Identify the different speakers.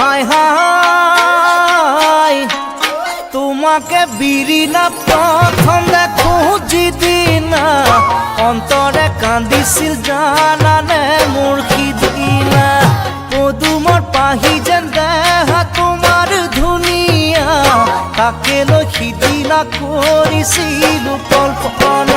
Speaker 1: হায় হায় তোমাকে বিৰিনা প্ৰথম দেখো যিদিনা অন্তৰে কান্দিছিল জানানে মোৰ সিদিনা পদুমৰ পাহি যেন দেহা তোমাৰ ধুনীয়া তাকে লৈ সিদিনা কৰিছিলো কল্পনা